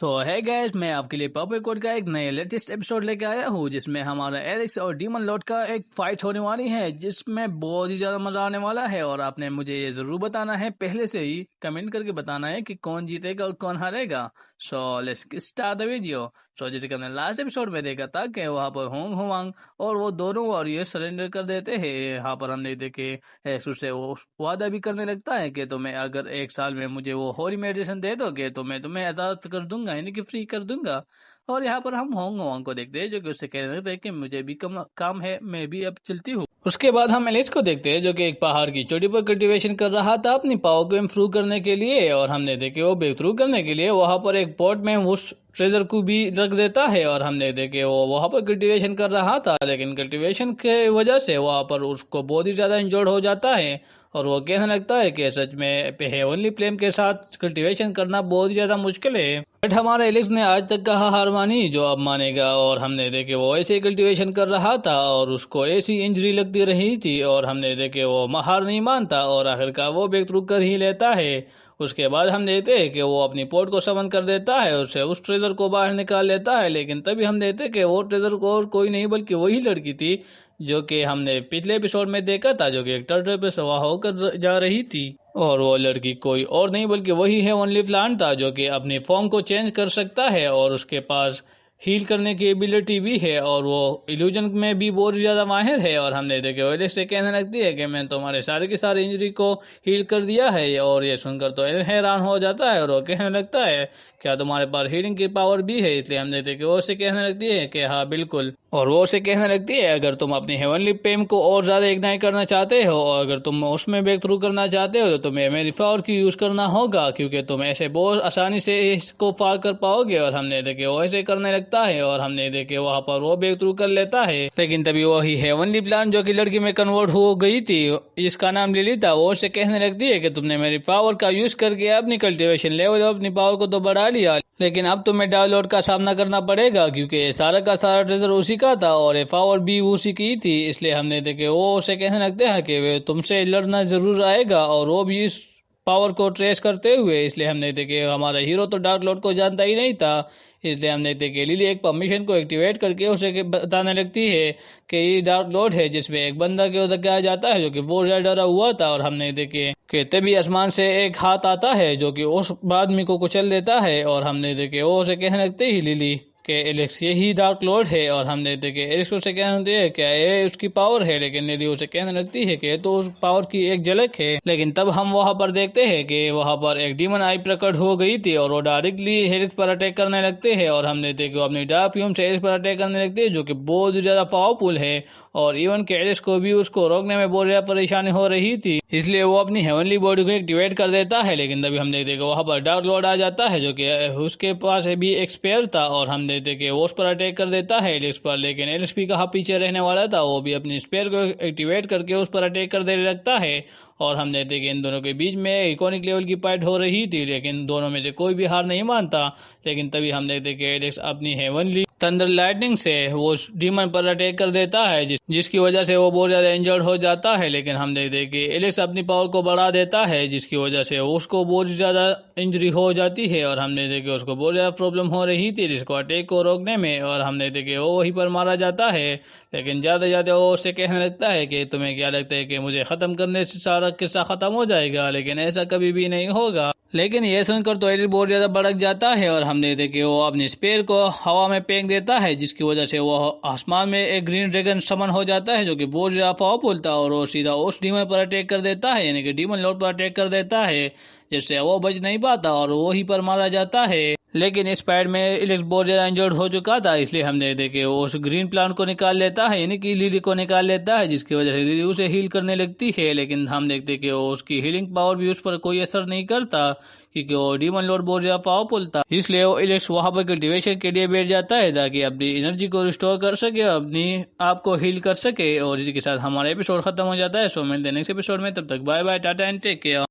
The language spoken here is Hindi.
सो है गाइस, मैं आपके लिए पॉपुलर कोड का एक नए लेटेस्ट एपिसोड लेके आया हूँ जिसमें हमारा एलेक्स और डीमन लॉर्ड का एक फाइट होने वाली है जिसमें बहुत ही ज्यादा मजा आने वाला है। और आपने मुझे ये जरूर बताना है, पहले से ही कमेंट करके बताना है कि कौन जीतेगा और कौन हारेगा। So let's start the video. So जैसे कि हमने लास्ट एपिसोड में देखा था कि वहाँ पर होंग होवांग और वो दोनों वॉरियर सरेंडर कर देते हैं। यहाँ पर हमने देखे उससे वो वादा भी करने लगता है कि तुम्हें अगर 1 साल में मुझे वो होली मेडिटेशन दे दोगे तो मैं तुम्हें आजाद कर दूंगा, यानी कि फ्री कर दूंगा। और यहाँ पर हम होंग होंग को देखते हैं जो कि उससे कहने लगते हैं कि मुझे भी काम है, मैं भी अब चलती हूँ। उसके बाद हम एलिस को देखते हैं जो कि एक पहाड़ की चोटी पर कल्टीवेशन कर रहा था अपनी पावर को इम्प्रूव करने के लिए। और हमने देखे वो ब्रेक थ्रू करने के लिए वहां पर एक पॉट में उस ट्रेजर को भी रख देता है। और हमने देखे वो वहां पर कल्टीवेशन कर रहा था, लेकिन कल्टीवेशन के वजह से वहां पर उसको बहुत ही ज्यादा इंजर्ड हो जाता है। और वो कहने लगता है कि सच में हेवनली फ्लेम के साथ कल्टीवेशन करना बहुत ही ज्यादा मुश्किल है, बट हमारा एलेक्स ने आज तक कहा हार मानी जो अब मानेगा। और हमने देखे वो ऐसे कल्टीवेशन कर रहा था और उसको ऐसी इंजरी लगती रही थी। और हमने देखे वो हार नहीं मानता और आखिरकार वो ब्रेक थ्रू कर ही लेता है। उसके बाद हम देखते हैं कि वो अपनी पोर्ट को समन कर देता है, उससे उस ट्रेजर को बाहर निकाल लेता है। लेकिन तभी हम देखते हैं कि वो ट्रेजर को और कोई नहीं बल्कि वही लड़की थी जो कि हमने पिछले एपिसोड में देखा था, जो कि एक टर्टल पे सवार होकर जा रही थी। और वो लड़की कोई और नहीं बल्कि वही है ओनली प्लांट था जो कि अपनी फॉर्म को चेंज कर सकता है और उसके पास हील करने की एबिलिटी भी है और वो इल्यूजन में भी बहुत ज्यादा माहिर है। और हमने देखे वो से कहने लगती है कि मैंने तुम्हारे सारे के सारे इंजरी को हील कर दिया है। और ये सुनकर तो हैरान हो जाता है और वो कहने लगता है क्या तुम्हारे पास हीलिंग की पावर भी है। इसलिए हमने देखे वो से कहने लगती है कि हाँ बिल्कुल। और वो से कहने लगती है अगर तुम अपनी हेवनली पेम को और ज्यादा इग्नाइट करना चाहते हो और अगर तुम उसमें ब्रेक थ्रू करना चाहते हो तो तुम्हें मेरी पावर की यूज करना होगा, क्योंकि तुम ऐसे बहुत आसानी से इसको पार कर पाओगे। और हमने देखे वो ऐसे करने लगता है और हमने देखे वहां पर वो ब्रेक थ्रू कर लेता है। लेकिन तभी वही हेवनली प्लान जो कि लड़की में कन्वर्ट हो गई थी, इसका नाम लिली था, वो से कहने लगती है कि तुमने मेरी पावर का यूज करके अपनी कल्टिवेशन लेवल अपनी पावर को तो बढ़ा लिया, लेकिन अब तुम्हें डाउनलोड का सामना करना पड़ेगा क्योंकि सारा का सारा ट्रेजर उसी का था और एफआवर भी उसी की थी। इसलिए हमने देखे वो उसे कहने लगते हैं कि वे तुमसे लड़ना जरूर आएगा और वो भी इस पावर को ट्रेस करते हुए। इसलिए हमने देखे हमारा हीरो तो डार्क लॉर्ड को जानता ही नहीं था। इसलिए हमने देखे लिली एक परमिशन को एक्टिवेट करके उसे बताने लगती है कि ये डार्क लॉर्ड है, जिसमें एक बंदा के उधर कहा जाता है जो कि बहुत ज्यादा डरा हुआ था। और हमने देखे कि तभी आसमान से एक हाथ आता है जो कि उस आदमी को कुचल देता है। और हमने देखे वो उसे कहने लगते ही लिली कि एलेक्स यही डार्क लॉर्ड है। और हमने देखे एलेक्स उसे कहने लगती है क्या ये उसकी पावर है, लेकिन लिली उसे कहने लगती है कि ये तो उस पावर की एक झलक है। लेकिन तब हम वहां पर देखते हैं कि वहां पर एक डीमन आई प्रकट हो गई थी और वो डायरेक्टली एलेक्स पर अटैक करने लगते हैं। और हमने देखे वो अपनी डार्क फ्यूम से एलेक्स पर अटैक करने लगते हैं जो कि बहुत ज्यादा पावरफुल है। और इवन के एलेक्स को भी उसको रोकने में बहुत ज्यादा परेशानी हो रही थी, इसलिए वो अपनी हेवनली बॉडी को एक्टिवेट कर देता है। लेकिन तभी हम देखते वहां पर डार्क लॉर्ड आ जाता है जो कि उसके पास भी एक स्पेयर था और हम देखते कि वो उस पर अटैक कर देता है एलेक्स पर। लेकिन एलेक्स भी कहाँ पीछे रहने वाला था, वो भी अपनी स्पेयर को एक्टिवेट करके उस पर अटैक कर देने लगता है। और हम देखते कि इन दोनों के बीच में इकोनिक लेवल की फाइट हो रही थी, लेकिन दोनों में से कोई भी हार नहीं मानता। लेकिन तभी हम देखते कि एलेक्स अपनी हेवनली थंडर लाइटनिंग से वो डीमन पर अटैक कर देता है जिसकी वजह से वो बहुत ज्यादा इंजर्ड हो जाता है। लेकिन हम देखते कि एलेक्स अपनी पावर को बढ़ा देता है जिसकी वजह से उसको बहुत ज्यादा इंजरी हो जाती है। और हमने देखे उसको बहुत ज्यादा प्रॉब्लम हो रही थी जिसको अटैक को रोकने में। और हमने देखे वो वहीं पर मारा जाता है। लेकिन ज्यादा ज्यादा वो उससे कहने लगता है कि तुम्हें क्या लगता है कि मुझे खत्म करने से सारा किस्सा खत्म हो जाएगा, लेकिन ऐसा कभी भी नहीं होगा। लेकिन ये सुनकर तो एलिस बहुत ज्यादा भड़क जाता है और हमने देखे वो अपनी स्पेयर को हवा में फेंक देता है जिसकी वजह से वो आसमान में एक ग्रीन ड्रैगन समन हो जाता है जो कि बहुत ज्यादा पावरफुल था और वो सीधा उस डीमन पर अटैक कर देता है, यानी कि डीमन लॉर्ड पर अटैक कर देता है, जिससे वो बच नहीं पाता और वहीं पर मारा जाता है। लेकिन इस फाइट में एलेक्स बहुत ज्यादा इंजर्ड हो चुका था, इसलिए हमने देखे वो उस ग्रीन प्लांट को निकाल लेता है, यानी कि लिली को निकाल लेता है, जिसकी वजह से लिली उसे हील करने लगती है। लेकिन हम देखते कि वो उसकी हीलिंग पावर भी उस पर कोई असर नहीं करता क्योंकि वो डीमन लॉर्ड बहुत ज्यादा पावरफुल था। इसलिए वो एलेक्स वहां पर कल्टीवेशन के लिए बैठ जाता है ताकि अपनी एनर्जी को रिस्टोर कर सके, अपनी आप को हील कर सके। और इसी के साथ हमारा एपिसोड खत्म हो जाता है। सो मिलते हैं नेक्स्ट एपिसोड में, तब तक bye bye, tata and take care.